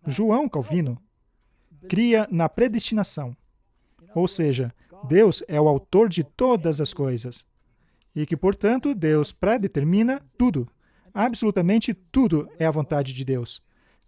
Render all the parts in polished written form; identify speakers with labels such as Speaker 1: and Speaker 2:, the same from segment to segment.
Speaker 1: João Calvino cria na predestinação, ou seja, Deus é o autor de todas as coisas e que, portanto, Deus predetermina tudo. Absolutamente tudo é a vontade de Deus.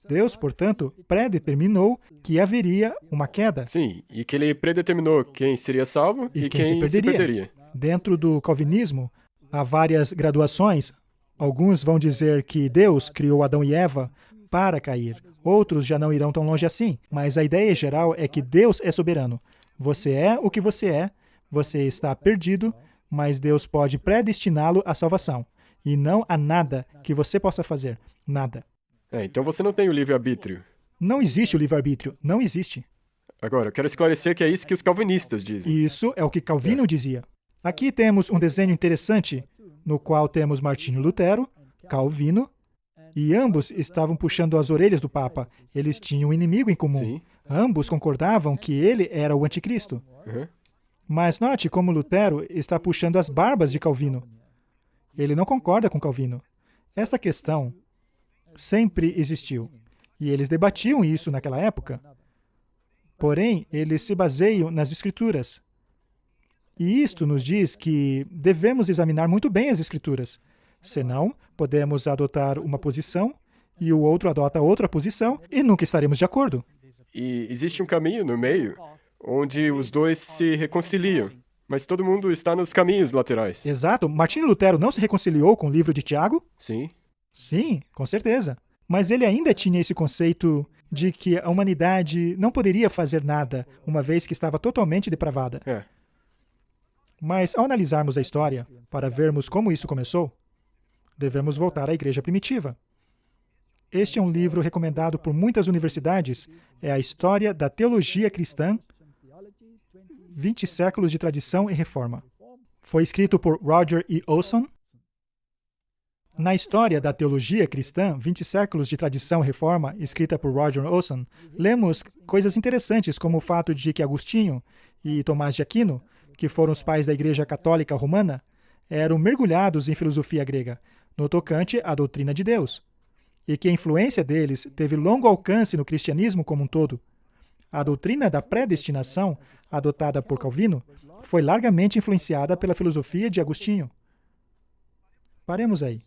Speaker 1: Deus, portanto, predeterminou que haveria uma queda.
Speaker 2: Sim, e que ele predeterminou quem seria salvo
Speaker 1: E
Speaker 2: e
Speaker 1: quem se
Speaker 2: quem se perderia.
Speaker 1: Dentro do calvinismo, há várias graduações. Alguns vão dizer que Deus criou Adão e Eva para cair. Outros já não irão tão longe assim. Mas a ideia geral é que Deus é soberano. Você é o que você está perdido, mas Deus pode predestiná-lo à salvação. E não há nada que você possa fazer. Nada.
Speaker 2: Então você não tem o livre-arbítrio.
Speaker 1: Não existe o livre-arbítrio. Não existe.
Speaker 2: Agora, eu quero esclarecer que é isso que os calvinistas dizem.
Speaker 1: Isso é o que Calvino dizia. Aqui temos um desenho interessante, no qual temos Martinho Lutero, Calvino, e ambos estavam puxando as orelhas do Papa. Eles tinham um inimigo em comum.
Speaker 2: Sim.
Speaker 1: Ambos concordavam que ele era o anticristo.
Speaker 2: Uhum.
Speaker 1: Mas note como Lutero está puxando as barbas de Calvino. Ele não concorda com Calvino. Esta questão sempre existiu. E eles debatiam isso naquela época. Porém, eles se baseiam nas Escrituras. E isto nos diz que devemos examinar muito bem as Escrituras. Senão, podemos adotar uma posição e o outro adota outra posição e nunca estaremos de acordo.
Speaker 2: E existe um caminho no meio onde os dois se reconciliam. Mas todo mundo está nos caminhos laterais.
Speaker 1: Exato. Martinho Lutero não se reconciliou com o livro de Tiago?
Speaker 2: Sim.
Speaker 1: Sim, com certeza. Mas ele ainda tinha esse conceito de que a humanidade não poderia fazer nada, uma vez que estava totalmente depravada. Mas ao analisarmos a história, para vermos como isso começou, devemos voltar à igreja primitiva. Este é um livro recomendado por muitas universidades. É a História da Teologia Cristã, 20 séculos de tradição e reforma. Foi escrito por Roger E. Olson. Na História da Teologia Cristã, 20 séculos de tradição e reforma, escrita por Roger Olson, lemos coisas interessantes como o fato de que Agostinho e Tomás de Aquino, que foram os pais da Igreja Católica Romana, eram mergulhados em filosofia grega, no tocante à doutrina de Deus, e que a influência deles teve longo alcance no cristianismo como um todo. A doutrina da predestinação, adotada por Calvino, foi largamente influenciada pela filosofia de Agostinho. Paremos aí.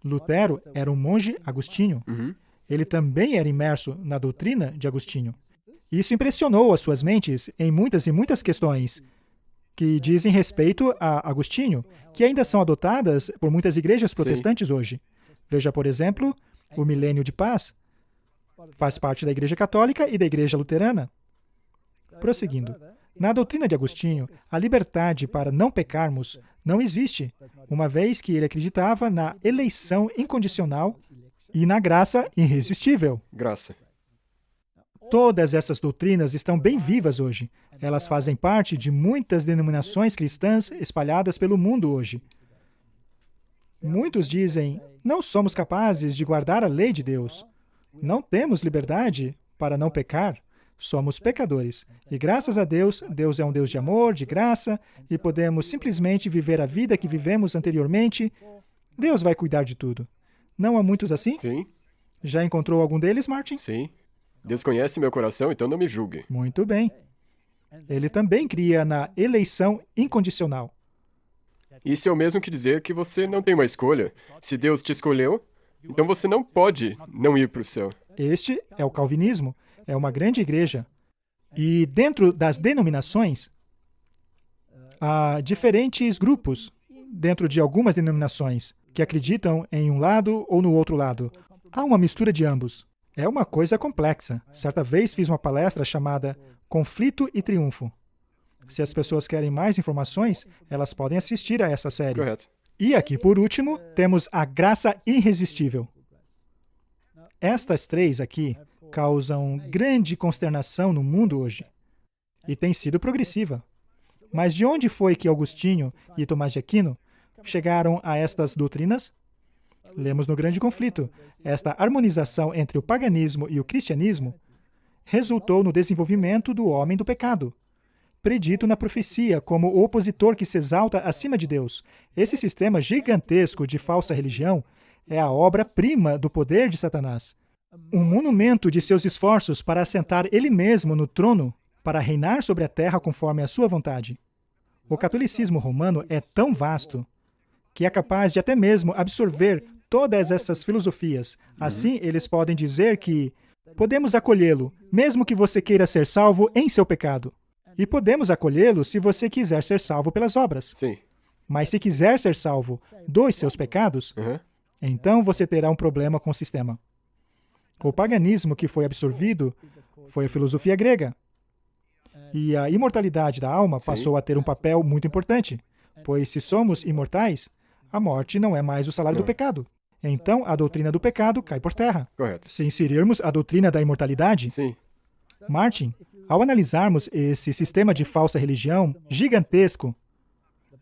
Speaker 1: Lutero era um monge agostinho. Ele também era imerso na doutrina de Agostinho. Isso impressionou as suas mentes em muitas e muitas questões que dizem respeito a Agostinho, que ainda são adotadas por muitas igrejas protestantes hoje. Veja, por exemplo, o Milênio de Paz faz parte da Igreja Católica e da Igreja Luterana. Prosseguindo. Na doutrina de Agostinho, a liberdade para não pecarmos não existe, uma vez que ele acreditava na eleição incondicional e na graça irresistível.
Speaker 2: Graça.
Speaker 1: Todas essas doutrinas estão bem vivas hoje. Elas fazem parte de muitas denominações cristãs espalhadas pelo mundo hoje. Muitos dizem, não somos capazes de guardar a lei de Deus. Não temos liberdade para não pecar. Somos pecadores. E graças a Deus, Deus é um Deus de amor, de graça, e podemos simplesmente viver a vida que vivemos anteriormente. Deus vai cuidar de tudo. Não há muitos assim?
Speaker 2: Sim.
Speaker 1: Já encontrou algum deles, Martin?
Speaker 2: Sim. Deus conhece meu coração, então não me julgue.
Speaker 1: Muito bem. Ele também cria na eleição incondicional.
Speaker 2: Isso é o mesmo que dizer que você não tem uma escolha. Se Deus te escolheu, então você não pode não ir para o céu.
Speaker 1: Este é o calvinismo. É uma grande igreja. E dentro das denominações, há diferentes grupos dentro de algumas denominações que acreditam em um lado ou no outro lado. Há uma mistura de ambos. É uma coisa complexa. Certa vez fiz uma palestra chamada Conflito e Triunfo. Se as pessoas querem mais informações, elas podem assistir a essa série.
Speaker 2: Correto.
Speaker 1: E aqui, por último, temos a graça irresistível. Estas três aqui causam grande consternação no mundo hoje. E tem sido progressiva. Mas de onde foi que Agostinho e Tomás de Aquino chegaram a estas doutrinas? Lemos no Grande Conflito. Esta harmonização entre o paganismo e o cristianismo resultou no desenvolvimento do homem do pecado, predito na profecia como o opositor que se exalta acima de Deus. Esse sistema gigantesco de falsa religião é a obra-prima do poder de Satanás. um monumento de seus esforços para assentar ele mesmo no trono, para reinar sobre a terra conforme a sua vontade. O catolicismo romano é tão vasto que é capaz de até mesmo absorver todas essas filosofias. Assim, eles podem dizer que podemos acolhê-lo, mesmo que você queira ser salvo em seu pecado. E podemos acolhê-lo se você quiser ser salvo pelas obras.
Speaker 2: Sim.
Speaker 1: Mas se quiser ser salvo dos seus pecados, então você terá um problema com o sistema. O paganismo que foi absorvido foi a filosofia grega. E a imortalidade da alma passou a ter um papel muito importante, pois se somos imortais, a morte não é mais o salário do pecado. Então, a doutrina do pecado cai por terra.
Speaker 2: Correto.
Speaker 1: Se inserirmos a doutrina da imortalidade,
Speaker 2: Sim.
Speaker 1: Martin, ao analisarmos esse sistema de falsa religião gigantesco,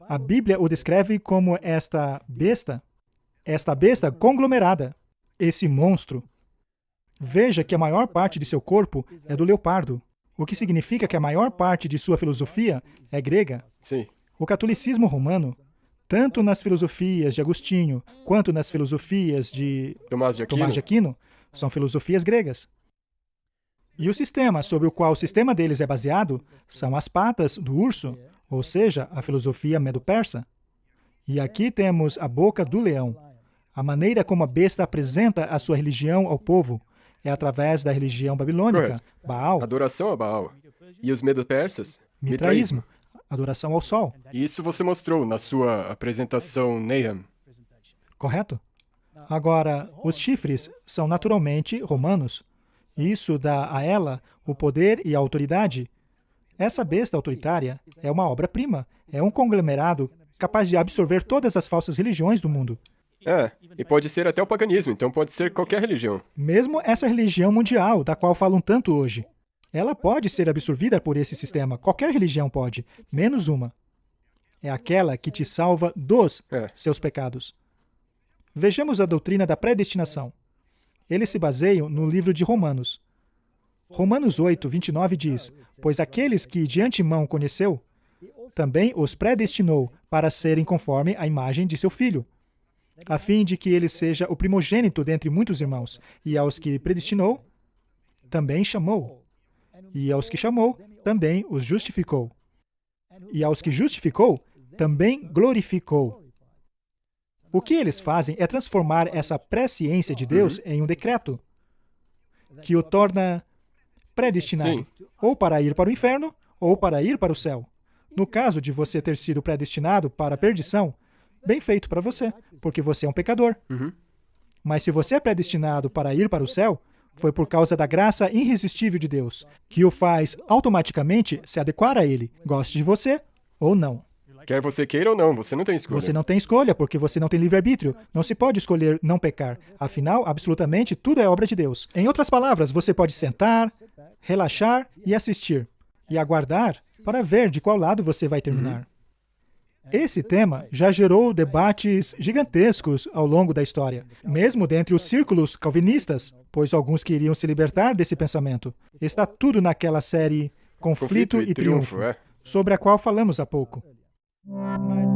Speaker 1: a Bíblia o descreve como esta besta conglomerada, esse monstro. Veja que a maior parte de seu corpo é do leopardo, o que significa que a maior parte de sua filosofia é grega.
Speaker 2: Sim.
Speaker 1: O catolicismo romano, tanto nas filosofias de Agostinho, quanto nas filosofias de
Speaker 2: Tomás de
Speaker 1: Aquino, são filosofias gregas. E o sistema sobre o qual o sistema deles é baseado são as patas do urso, ou seja, a filosofia medo-persa. E aqui temos a boca do leão. A maneira como a besta apresenta a sua religião ao povo é através da religião babilônica, Baal.
Speaker 2: Adoração a Baal. E os medo-persas?
Speaker 1: Mitraísmo, adoração ao sol.
Speaker 2: Isso você mostrou na sua apresentação Nahum.
Speaker 1: Correto? Agora, os chifres são naturalmente romanos. Isso dá a ela o poder e a autoridade. Essa besta autoritária é uma obra-prima, é um conglomerado capaz de absorver todas as falsas religiões do mundo.
Speaker 2: E pode ser até o paganismo, então pode ser qualquer religião.
Speaker 1: Mesmo essa religião mundial, da qual falam tanto hoje. Ela pode ser absorvida por esse sistema. Qualquer religião pode, menos uma. É aquela que te salva dos seus pecados. Vejamos a doutrina da predestinação. Eles se baseiam no livro de Romanos. Romanos 8, 29 diz: Pois aqueles que de antemão conheceu, também os predestinou para serem conforme a imagem de seu Filho, a fim de que ele seja o primogênito dentre muitos irmãos. E aos que predestinou, também chamou. E aos que chamou, também os justificou. E aos que justificou, também glorificou. O que eles fazem é transformar essa presciência de Deus em um decreto, que o torna predestinado, ou para ir para o inferno, ou para ir para o céu. No caso de você ter sido predestinado para a perdição, bem feito para você, porque você é um pecador. Mas se você é predestinado para ir para o céu, foi por causa da graça irresistível de Deus, que o faz automaticamente se adequar a Ele, goste de você ou não.
Speaker 2: Quer você queira ou não, você não tem escolha.
Speaker 1: Você não tem escolha, porque você não tem livre-arbítrio. Não se pode escolher não pecar. Afinal, absolutamente tudo é obra de Deus. Em outras palavras, você pode sentar, relaxar e assistir, e aguardar para ver de qual lado você vai terminar. Esse tema já gerou debates gigantescos ao longo da história, mesmo dentre os círculos calvinistas, pois alguns queriam se libertar desse pensamento. Está tudo naquela série Conflito e Triunfo, sobre a qual falamos há pouco. Mas